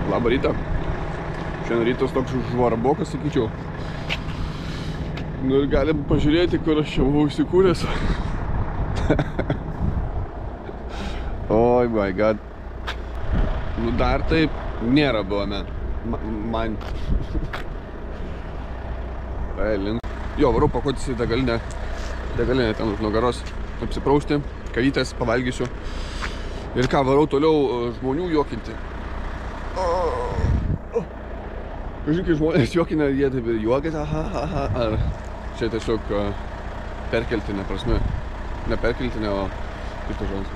Labą rytą. Šiandien rytas toks žvarbokas, sakyčiau. Nu ir galim pažiūrėti, kur aš čia buvau įsikūręs. Oi, my god. Nu dar taip nėra buvo, man. Jo, varau pakuotis į degalinę ten už nugaros, apsiprausti, kavytės, pavalgysiu. Ir ką, varau toliau žmonių juokinti. Kažkai, kai žmonės juokina, jie taip juokina, ar čia tiesiog perkeltinė prasme. Ne perkeltinė, o kitas žodis.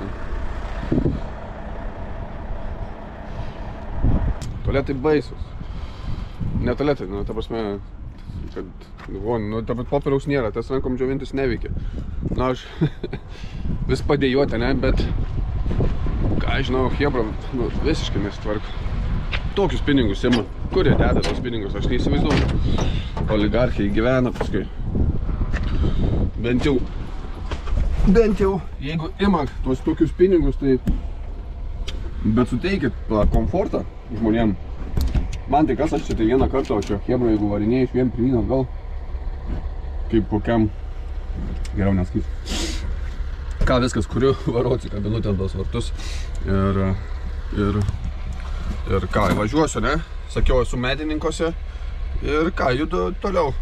Tualetai baisus. Ne tualetai, nu, ta prasme, kad, nu, ta popieriaus nėra, tas rankom džiovintis neveikia. Na, aš vis padėjuoti, ne, bet, ką žinau, hebra, nu, visiškai nesitvarko. Tokius pinigus ima. Kur jie deda tos pinigus, aš neįsivaizduoju. Oligarchiai gyvena paskui. Bent jau, jeigu ima tuos tokius pinigus, tai bet suteikit komfortą žmonėm. Man tai kas aš čia tai vieną kartą, o čia hebra, jeigu varinėjai iš vien pirmyn atgal, kaip kokiam, geriau neskaisiu. Ką viskas, kuriu, varau atsikabinu ten tos vartus ir ką, važiuosiu, ne? Sakiau, esu Medininkose ir ką, judu toliau.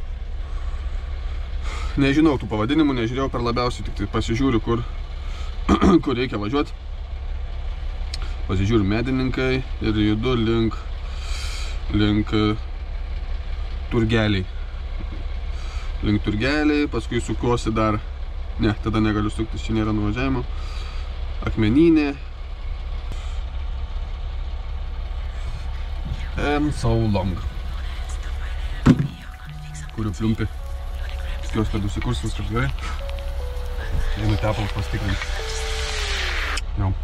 Nežinau tų pavadinimų, nežiūrėjau per labiausiai, tik tai pasižiūriu, kur reikia važiuoti. Pasižiūriu Medininkai ir judu link Turgeliai. Link Turgeliai, paskui sukuosi dar, ne, tada negaliu suktis, čia nėra nuvažiavimo. Akmenynė. And so long. Kuriu pliumpi. Tikiuosi, kad užsikurs viskas gerai. Einu tepalus pasitikrinti. Jau.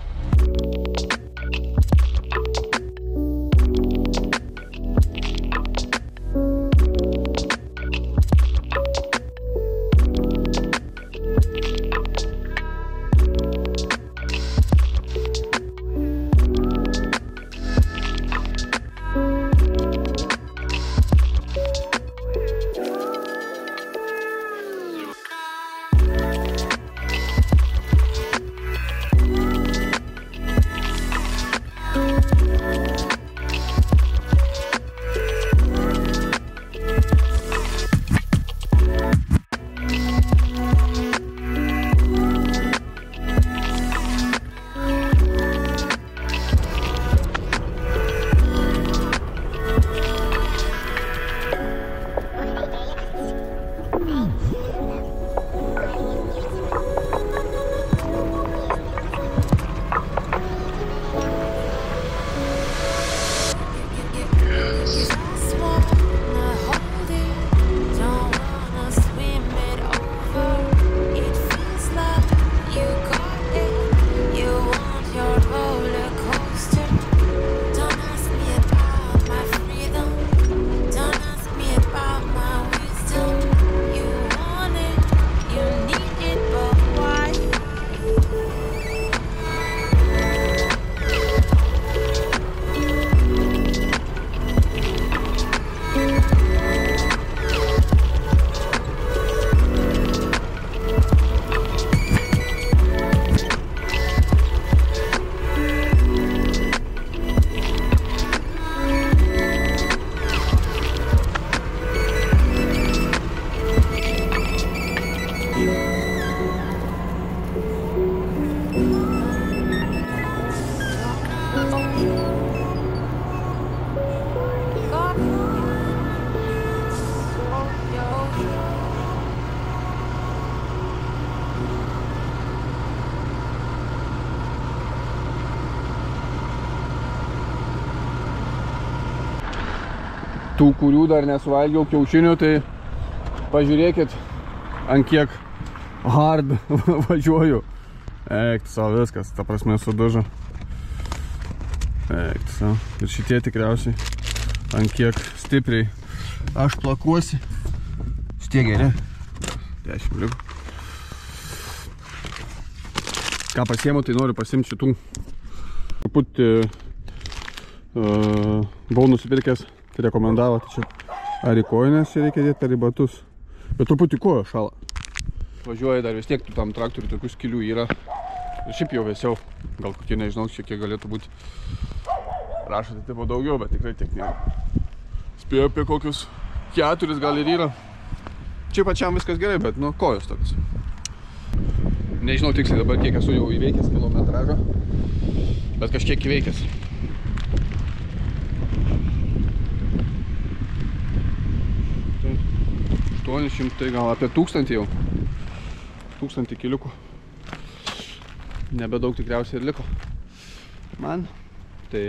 tų, kurių dar nesuvalgiau kiaušinių, tai pažiūrėkit, ant kiek hard važiuoju. Eik, savo viskas, ta prasme sudužo. Eik, savo. Ir šitie tikriausiai ant kiek stipriai aš plakuosi. Šitie geri. 10 liko. Ką pasiemu, tai noriu pasimti šitų truputį buvau nusipirkęs, tai rekomendavo, tai čia ar į kojines čia reikia dėti, ar į batus. Bet truputį kojo šala. Važiuoja dar vis tiek, tam traktoriui tokių skilių yra. Ir šiaip jau vėsiau. Gal kokie, nežinau, šiek tiek galėtų būti. Rašote tipo daugiau, bet tikrai tiek nėra. Spėjau apie kokius 4 gal ir yra. Čia pačiam viskas gerai, bet nu kojos tokios. Nežinau tiksliai dabar, kiek esu jau įveikęs kilometražą. Bet kažkiek įveikęs. Tai 800, gal apie 1000 jau. 1000 kiliukų. Nebedaug tikriausiai ir liko. Man. Tai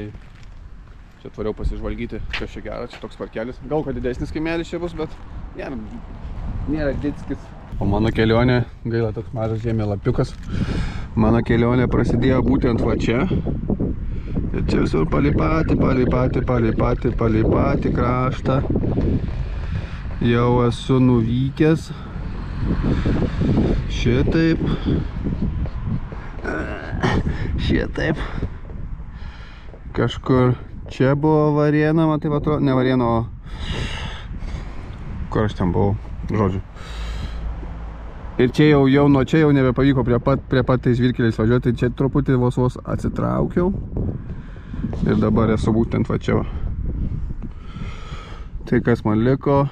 čia tvariau pasižvalgyti, kas čia gera, čia toks parkelis. Gal kad didesnis kaimelis čia bus, bet nėra ditskis. O mano kelionė, gaila toks mažas žemėlapiukas, mano kelionė prasidėjo būtent va čia. Ir čia visur palipati kraštą. Jau esu nuvykęs. Šitaip. Kažkur čia buvo Varėna, man taip atrodo, ne Varėna, o kur aš ten buvau, žodžiu. Ir čia jau nuo čia jau nebepavyko prie pat tais žvyrkeliais važiuoti, tai čia truputį vos atsitraukiau. Ir dabar esu būtent va čia va. Tai kas man liko.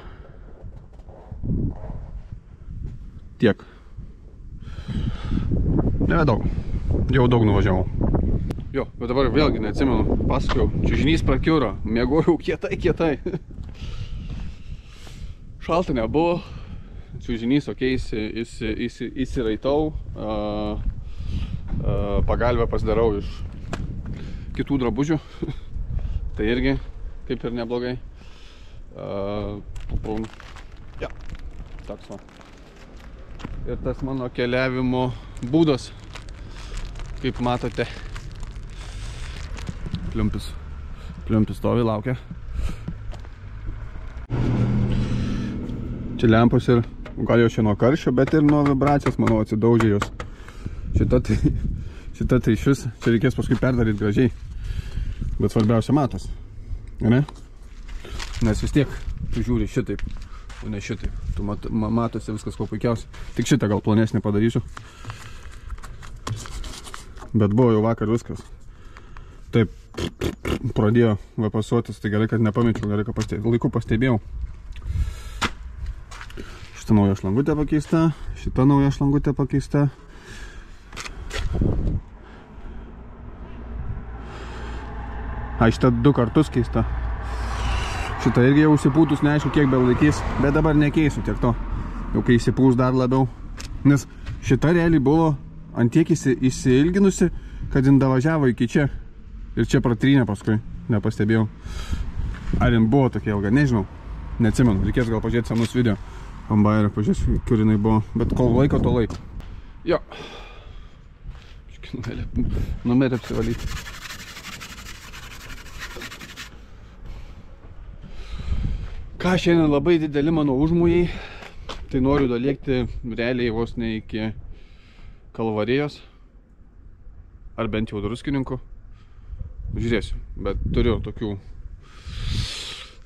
Tiek. Nebedaug. Jau daug nuvažiavau. Jo, bet dabar vėlgi neatsimenu, pasakojau. Čiužinys prakiuro, miegojau kietai. Šalta nebuvo. Čiužinys, okei, įsiraitau. Pagalvę pasidarau iš kitų drabužių. Tai irgi kaip ir neblogai. Ja, toks va. Ir tas mano keliavimo būdas, kaip matote. Pliumpis stovi, laukia. Čia lempos ir gal jau čia nuo karščio, bet ir nuo vibracijos, manau, atsidaužė jos. Šita tai šis, čia reikės paskui perdaryti gražiai. Bet svarbiausia matos, ne? Nes vis tiek tu žiūri šitaip, o ne šitaip. Tu matosi viskas ko puikiausiai. Tik šitą gal plonesnį padarysiu. Bet buvo jau vakar viskas. Taip, pradėjo vapasuotis, tai gerai, kad nepamečiau, gerai, kad laiku pastebėjau. Šitą naują šlangutę pakeista, šitą naują šlangutę pakeista. Šitą 2 kartus keista. Šitą irgi jau užsipūtus, neaišku kiek be laikys, bet dabar nekeisiu tiek to. Jau kai įsipūs dar labiau. Nes šita realiai buvo antiek įsiilginusi, kad jin davažiavo iki čia. Ir čia pratrynė paskui, nepastebėjau. Ar jin buvo tokia ilga, nežinau. Neatsimenu, reikės gal pažiūrėti senus video. Kombairio, pažiūrėsiu, kur jinai buvo. Bet kol laiko, to laiko. Jo. Numerį apsivalyti. Ką šiandien labai dideli mano užmūjai. Tai noriu dalėkti realiai vos ne iki Kalvarijos. Ar bent jau Druskininkų. Žiūrėsiu, bet turiu tokių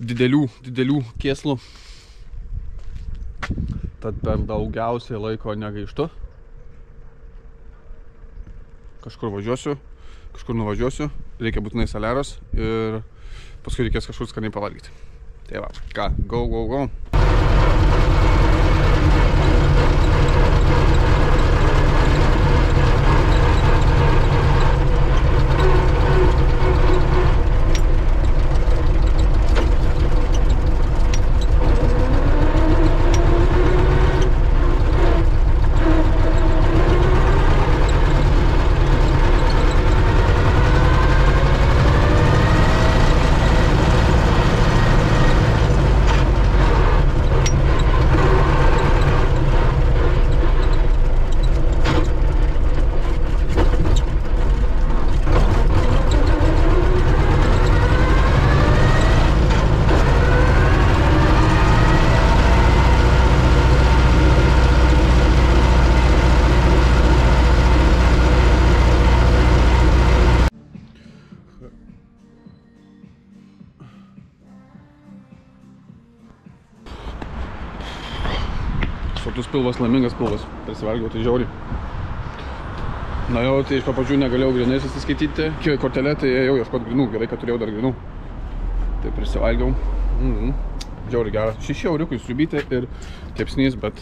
didelių kėslų. Tad per daugiausiai laiko negaištu. Kažkur važiuosiu, kažkur nuvažiuosiu. Reikia būtinai saliaros ir paskui reikės kažkur skaniai pavalgyti. Tai va, ką, go. sotus pilvas, laimingas pilvas. Prisivalgiau, tai žiauriai. Na jau, tai iš papadžių negalėjau grinais atsiskaityti. Kortelė, tai ėjau ieškot grinų. Gerai, kad turėjau dar grinų. Tai prisivalgiau. Žiauriai gera. 6 euriukų sriubytė ir kepsnys, bet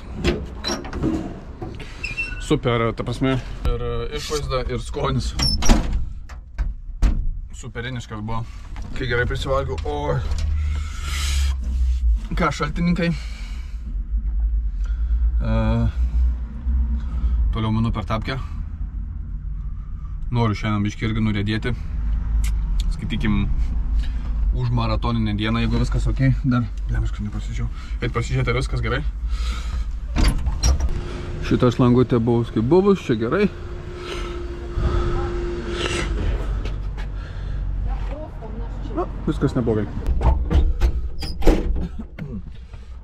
super, ta prasme. Ir išvaizda, ir skonis. Superiniškas buvo. Kai gerai prisivalgiau. O ką, šaltininkai. Toliau minu per tapkę. Noriu šiandien biškį irgi nurėdėti. Skaitykim už maratoninę dieną, jeigu viskas ok. Dar, blemiškai nepasižiūrėjau. Bet pasižiūrėti, ar viskas gerai. Šitas langutė buvus kaip buvus, čia gerai. Na, viskas neblogai.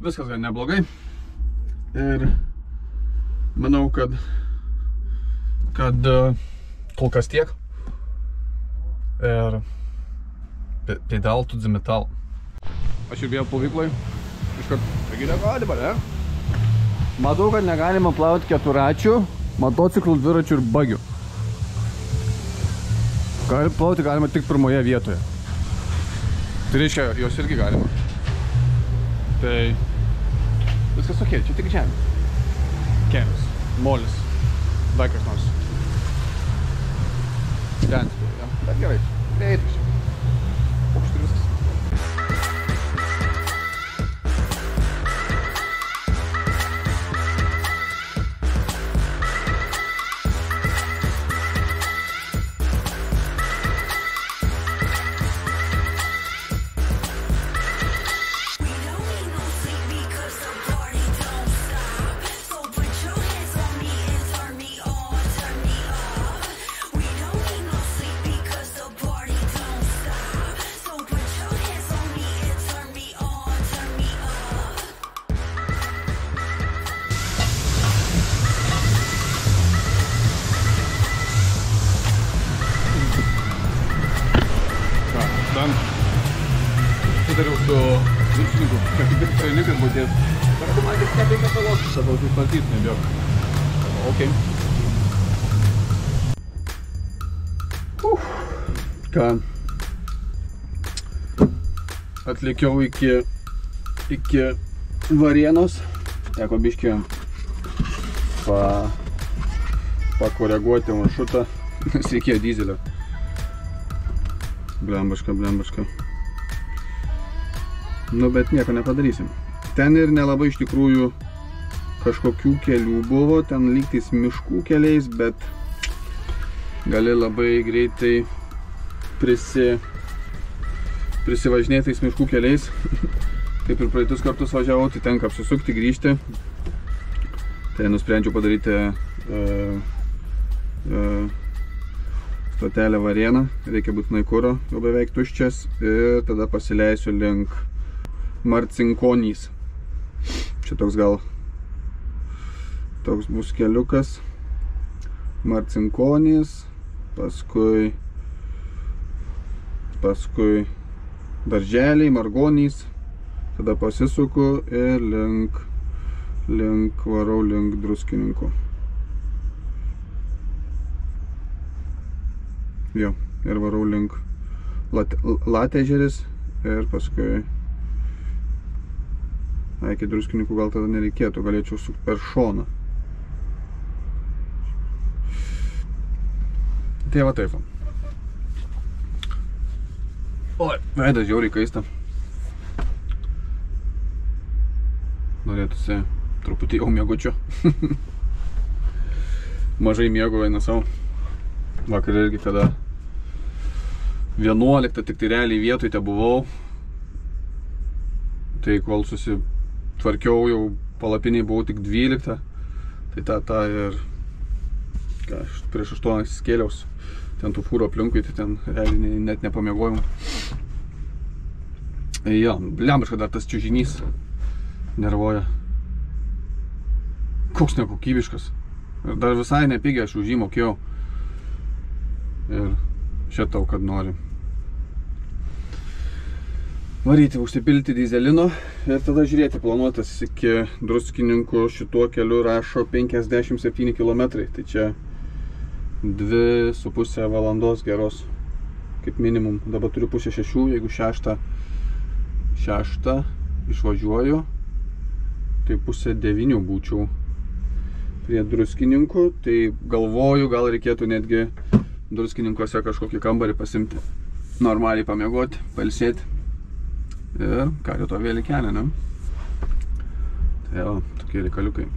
Viskas gan neblogai. Ir manau, kad kol kas tiek. Ir pedal to the metal. Aš ir vėl plovykloj. Iškart, taigi negalima, ne? Matau, kad negalima plauti keturačių, motociklų, dviračių ir bagių. Plauti galima tik pirmoje vietoje. Tai reiškia, jos irgi galima. Tai viskas ok, čia tik žemė. Kelias, molis, dar kas nors. Ten, ja. Bet gerai, greitai. Aukštai viskas. Sutariau su viršininku, kad tik trenikas būties. Parabu man tik nebeikia palošti, sakau, tu patys nebėg. Ok. Ką? Atlikiau iki Varėnos. Teko biškį pakoreguoti maršrutą. Nes reikėjo dyzelio. Blembaška. Nu, bet nieko nepadarysim. Ten ir nelabai iš tikrųjų kažkokių kelių buvo, ten lygtais miškų keliais, bet gali labai greitai prisivažinėtais miškų keliais. Kaip ir praeitus kartus važiavau, tai tenka apsisukti, grįžti. Tai nusprendžiau padaryti stotelę Varėną. Reikia būtinai kuro, jau beveik tuščias. Ir tada pasileisiu link Marcinkonys. Čia toks bus keliukas. Marcinkonys, paskui Darželiai, Margonys. Tada pasisuku ir varau link Druskininkų. Jo, ir varau link Latežeris ir paskui iki Druskininkų gal tada nereikėtų, galėčiau sukti per šoną. Tai va taip. Oi, veidas žiauriai kaista. Norėtųsi truputį jau miegučio. Mažai miego eina savo. Vakar irgi kada 11, tik tai realiai vietoj te buvau. Tai kol susitvarkiau, jau palapiniai buvau tik 12. Tai tą ir prieš 8 skėliaus. Ten tų fūrų aplinkui, tai ten realiai net nepamiegojau. Jo, blembaška dar tas čiužinys nervuoja. Koks nekokybiškas. Ir dar visai nepigiai aš už jį mokėjau. Ir šitau, kad nori. varyti, užsipilti dyzelino ir tada žiūrėti, planuotas iki Druskininkų šituo keliu rašo 57 km. Tai čia 2,5 valandos geros, kaip minimum. Dabar turiu 5:30, jeigu 6 išvažiuoju, tai 8:30 būčiau prie Druskininkų. Tai galvoju, gal reikėtų netgi Druskininkuose kažkokį kambarį pasimti, normaliai pamiegoti, pailsėti ir ką ryto vėlį kelią, ne? Tai jau, tokie reikaliukai.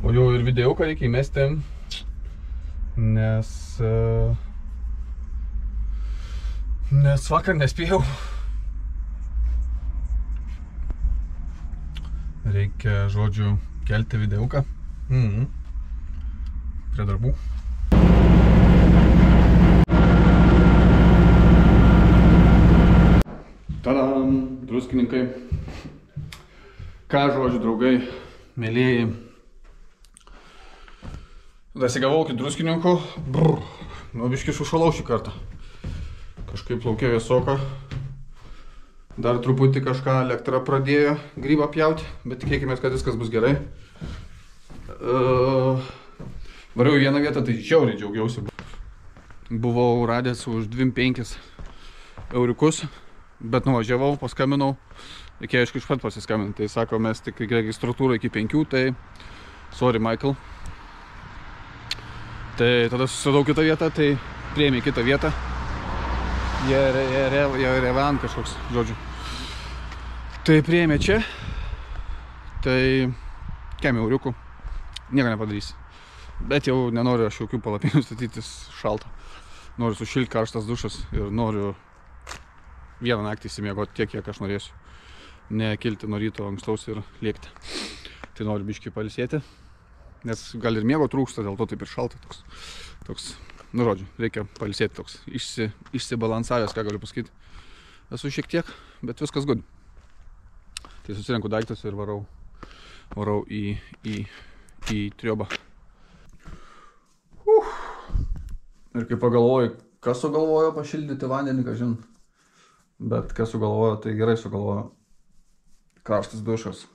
O jau ir videoką reikia įmesti, nes vakar nespėjau. Reikia, žodžiu, kelti videoką. Prie darbų. Tadam, Druskininkai. Ką, žodžiu, draugai, mėlėjai. Dasigavau iki Druskininkų. Nu, biškį sušalau šį kartą. Kažkaip plaukė vėsoka. Dar truputį kažką elektra pradėjo grybą pjauti, bet tikėkime, kad viskas bus gerai. Variau į vieną vietą, tai žiauriai džiaugiausi. Buvau radęs už 25 euriukus, bet nuvažiavau, paskambinau. Reikėjo iš pat pasiskambinti. Tai sako, mes tik registratūrą iki 5, tai sorry, Michael. Tai tada susidau kitą vietą, tai priėmė kitą vietą. Jerevan kažkoks, žodžiu. Tai priėmė čia. Tai kem euriukų. Nieko nepadarysi. Bet jau nenoriu aš jokių palapinių statytis, šalta. Noriu sušilti, karštas dušas ir noriu vieną naktį įsimiegoti tiek, kiek aš norėsiu. Ne kilti nuo ryto ankstaus ir lėkti. Tai noriu biškį pailsėti. Nes gal ir miego trūksta, dėl to taip ir šalta toks. Nu, žodžiu, reikia pailsėti toks. Išsibalansavęs, ką galiu pasakyti. Esu šiek tiek, bet viskas good. Tai susirenku daiktus ir varau į triobą. Ir kai pagalvoju, kas sugalvojo pašildyti vandenį, ką žin. Bet kas sugalvojo, tai gerai sugalvojo. Karštas dušas.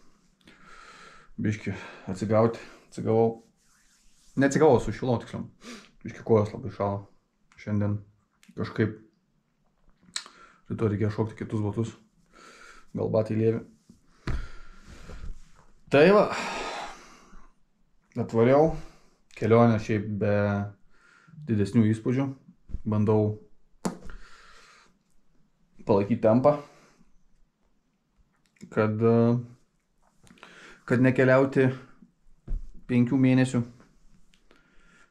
Biškį atsigavau. Neatsigavau, sušilau tiksliau. Biškį kojas labai šalo. Šiandien kažkaip rytoj reikėjo šokti kitus batus. Gal batai lėvi. Tai va. Atvariau. Kelionę šiaip be didesnių įspūdžių. Bandau palaikyti tempą. Kad nekeliauti 5 mėnesių.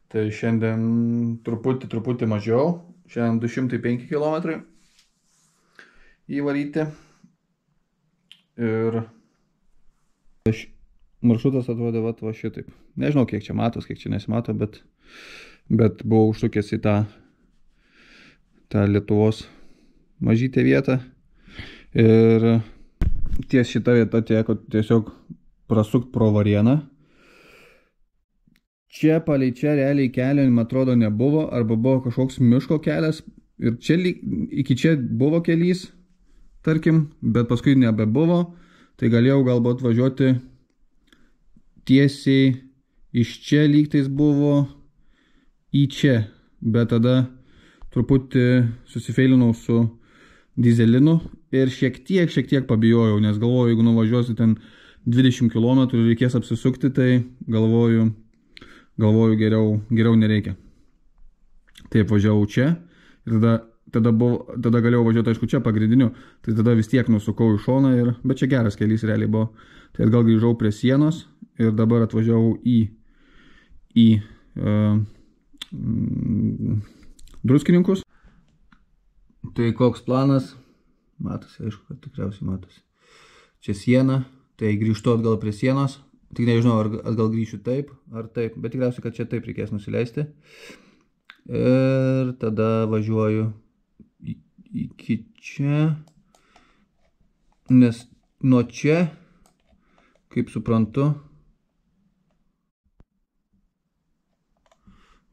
Tai šiandien truputį mažiau. Šiandien 205 km įvaryti. Ir maršrutas atrodė va šitaip. Nežinau, kiek čia matos, kiek čia nesimato, bet buvau užsukęs į tą Lietuvos mažytę vietą. Ir ties šitą vietą teko tiesiog prasukti pro Varėną. Čia palei čia realiai kelio, man atrodo, nebuvo, arba buvo kažkoks miško kelias. Ir čia iki čia buvo kelys, tarkim, bet paskui nebebuvo. Tai galėjau galbūt važiuoti tiesiai iš čia lygtais buvo į čia. Bet tada truputį susifeilinau su dyzelinu ir šiek tiek pabijojau, nes galvoju, jeigu nuvažiuosiu ten 20 km ir reikės apsisukti, tai galvoju geriau nereikia. Taip važiavau čia ir tada galėjau važiuoti, aišku, čia pagrindiniu, tai tada vis tiek nusukau į šoną, bet čia geras kelys realiai buvo. Tai atgal grįžau prie sienos ir dabar atvažiavau į Druskininkus. Tai koks planas? Matosi, aišku, kad tikriausiai matosi. Čia siena, tai grįžtu atgal prie sienos. Tik nežinau, ar atgal grįšiu taip, ar taip, bet tikriausiai, kad čia taip reikės nusileisti. Ir tada važiuoju iki čia, nes nuo čia, kaip suprantu,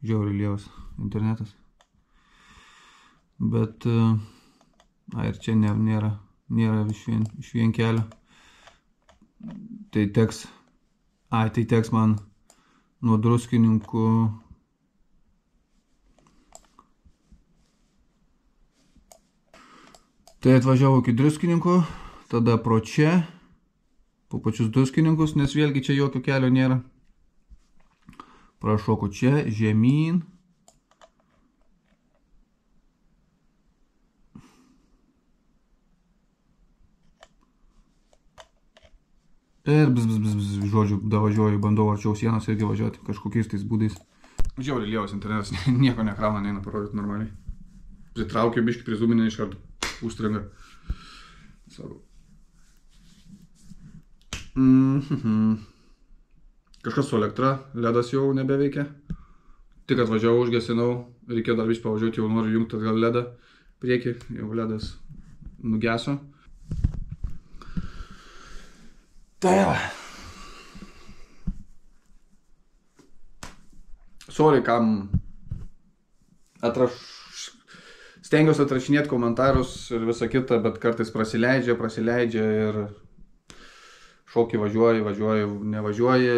žiauriai lievas internetas. Bet, ir čia nėra nėra iš vien kelio. Tai teks man nuo Druskininkų tai atvažiavau iki Druskininkų, tada pro čia, po pačius Druskininkus, nes vėlgi čia jokio kelio nėra. Prašoku čia, žemyn. Ir žodžiu, davažiuoju, bandau arčiau sienos irgi važiuoti kažkokiais tais būdais. Žiauriai lievas internetas, nieko nekrauna, neina parodyti normaliai. Pritraukiu biškį, prizuminę iš karto užstringa. Savo. Kažkas su elektra, ledas jau nebeveikia. Tik atvažiavau, užgesinau, reikėjo dar biškį pavažiuoti, jau noriu jungti atgal ledą priekį, jau ledas nugeso. Tai va. Sorry, kam stengiuosi atrašinėti komentarus ir visą kitą, bet kartais prasileidžia ir šokį važiuoji, nevažiuoji,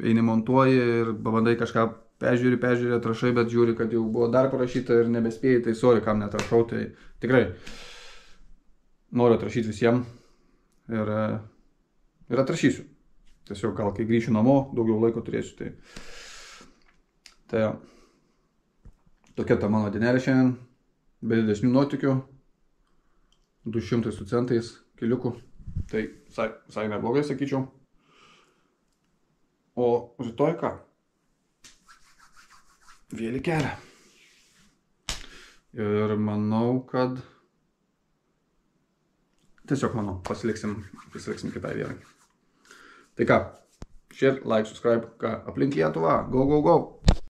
eini montuoji ir pabandai kažką peržiūri, atrašai, bet žiūri, kad jau buvo dar parašyta ir nebespėjai, tai sorry, kam neatrašau, tai tikrai noriu atrašyti visiems ir atrašysiu. Tiesiog gal kai grįšiu namo, daugiau laiko turėsiu, tai tokia ta mano dienelė šiandien, be didesnių nuotykių, 200 su centais keliukų, tai visai neblogai sakyčiau. O rytoj ką? Vėl į kelią. Ir manau, kad tiesiog pasiliksim kitai dienai. Tai ką, share, like, subscribe, ką aplink Lietuvą, go, go, go!